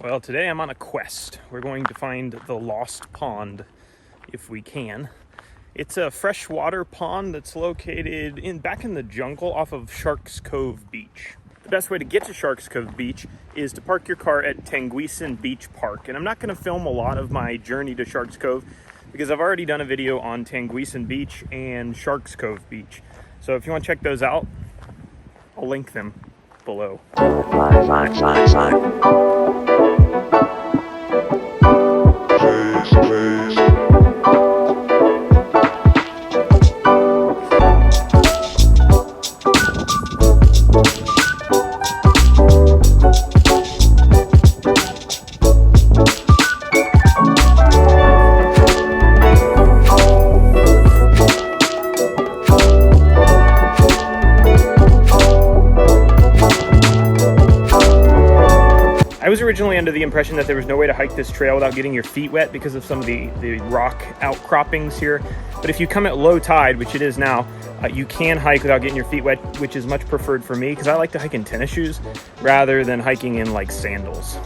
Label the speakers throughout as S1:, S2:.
S1: Well, today I'm on a quest. We're going to find the lost pond, if we can. It's a freshwater pond that's located back in the jungle off of Shark Cove Beach. The best way to get to Shark Cove Beach is to park your car at Tanguisson Beach Park. And I'm not going to film a lot of my journey to Shark Cove because I've already done a video on Tanguisson Beach and Shark Cove Beach. So if you want to check those out, I'll link them below. I was originally under the impression that there was no way to hike this trail without getting your feet wet because of some of the rock outcroppings here. But if you come at low tide, which it is now, you can hike without getting your feet wet, which is much preferred for me because I like to hike in tennis shoes rather than hiking in like sandals.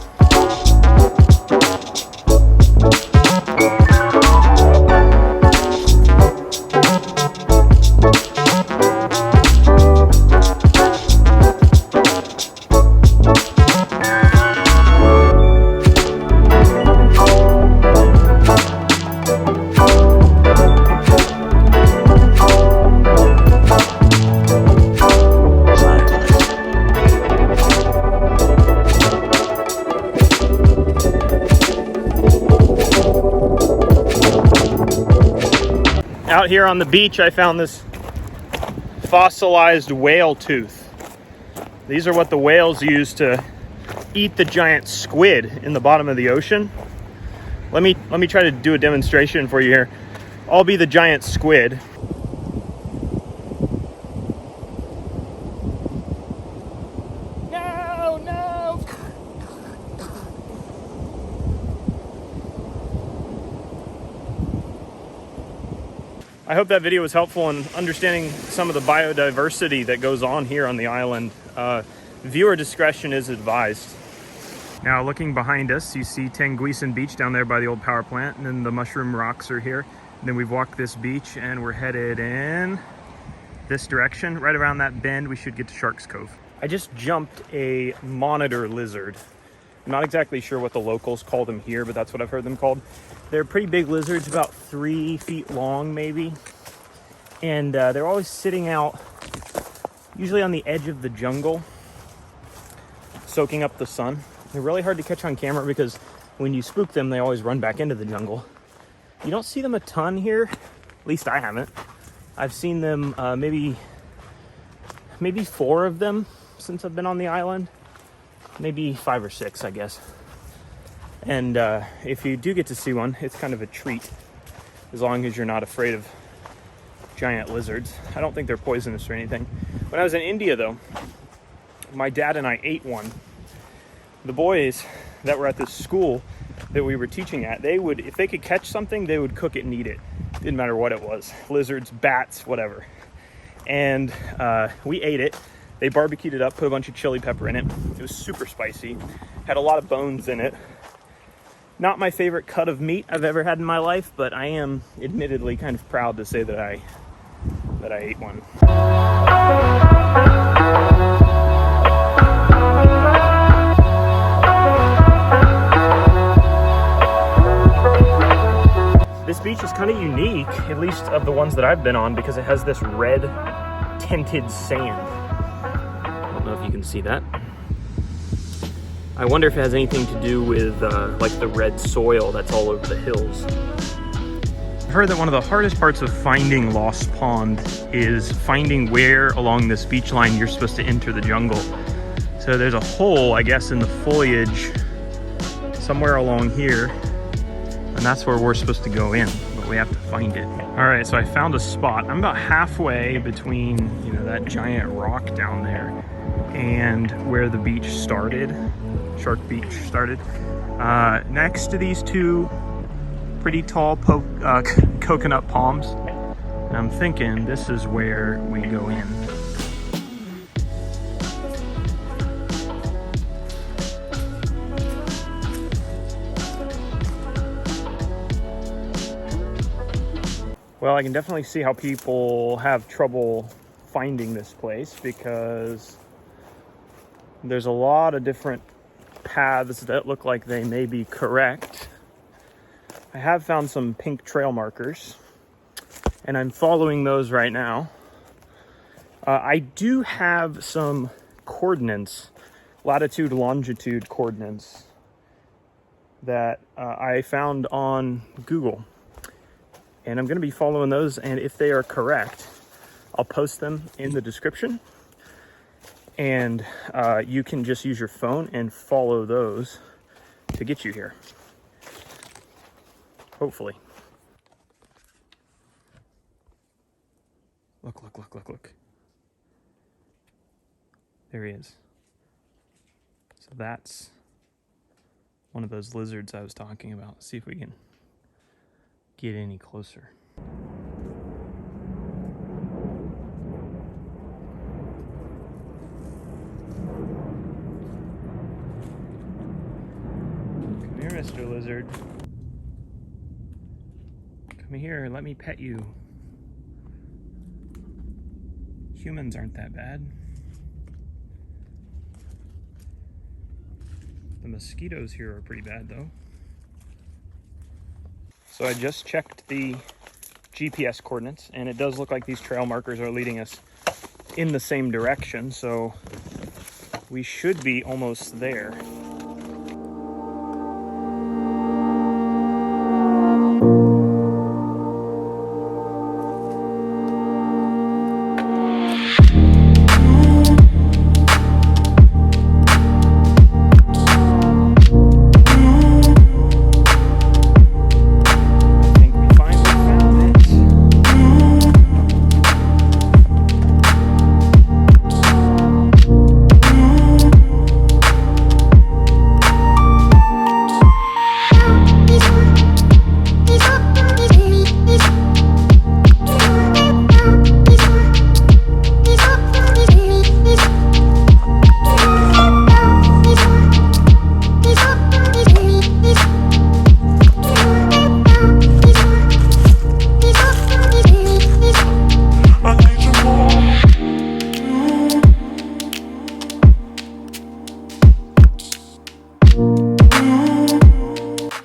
S1: Out here on the beach, I found this fossilized whale tooth. These are what the whales use to eat the giant squid in the bottom of the ocean. Let me try to do a demonstration for you here. I'll be the giant squid. No! I hope that video was helpful in understanding some of the biodiversity that goes on here on the island. Viewer discretion is advised. Now looking behind us, you see Tanguisson Beach down there by the old power plant, and then the mushroom rocks are here. And then we've walked this beach and we're headed in this direction. Right around that bend, we should get to Shark's Cove. I just jumped a monitor lizard. I'm not exactly sure what the locals call them here, but that's what I've heard them called. They're pretty big lizards, about 3 feet long maybe. And they're always sitting out, usually on the edge of the jungle, soaking up the sun. They're really hard to catch on camera because when you spook them, they always run back into the jungle. You don't see them a ton here, at least I haven't. I've seen them maybe 4 of them since I've been on the island. Maybe 5 or 6, I guess. And if you do get to see one, it's kind of a treat, as long as you're not afraid of giant lizards. I don't think they're poisonous or anything. When I was in India, though, my dad and I ate one. The boys that were at this school that we were teaching at, they would, if they could catch something, they would cook it and eat it. Didn't matter what it was. Lizards, bats, whatever. And we ate it. They barbecued it up, put a bunch of chili pepper in it. It was super spicy, had a lot of bones in it. Not my favorite cut of meat I've ever had in my life, but I am admittedly kind of proud to say that I ate one. This beach is kind of unique, at least of the ones that I've been on, because it has this red tinted sand. I don't know if you can see that. I wonder if it has anything to do with like the red soil that's all over the hills. I've heard that one of the hardest parts of finding Lost Pond is finding where along this beach line you're supposed to enter the jungle. So there's a hole, I guess, in the foliage somewhere along here, and that's where we're supposed to go in, but we have to find it. All right, so I found a spot. I'm about halfway between, you know, that giant rock down there and where the beach started, Shark Beach started. Next to these 2 pretty tall coconut palms. And I'm thinking this is where we go in. Well, I can definitely see how people have trouble finding this place because there's a lot of different paths that look like they may be correct. I have found some pink trail markers and I'm following those right now. I do have some coordinates, latitude, longitude coordinates that I found on Google. And I'm going to be following those, and if they are correct, I'll post them in the description. And you can just use your phone and follow those to get you here. Hopefully. Look, look, look, look, look. There he is. So that's one of those lizards I was talking about. Let's see if we can get any closer. Come here, Mr. Lizard. Come here, let me pet you. Humans aren't that bad. The mosquitoes here are pretty bad though. So I just checked the GPS coordinates and it does look like these trail markers are leading us in the same direction, so we should be almost there.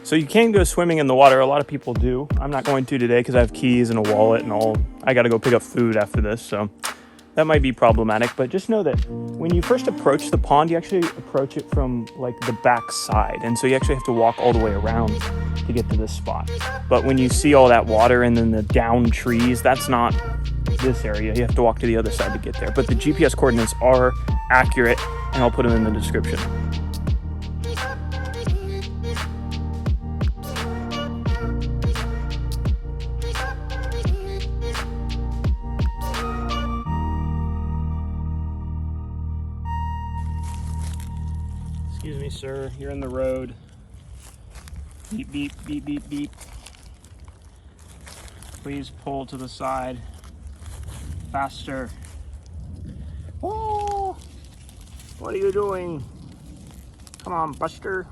S1: So you can go swimming in the water. A lot of people do. I'm not going to today because I have keys and a wallet and all. I got to go pick up food after this, so that might be problematic. But just know that when you first approach the pond, you actually approach it from like the back side. And so you actually have to walk all the way around to get to this spot. But when you see all that water and then the down trees, that's not this area. You have to walk to the other side to get there. But the GPS coordinates are accurate and I'll put them in the description. Excuse me, sir, you're in the road. Beep, beep, beep, beep, beep. Please pull to the side. Faster. Oh, what are you doing? Come on, Buster.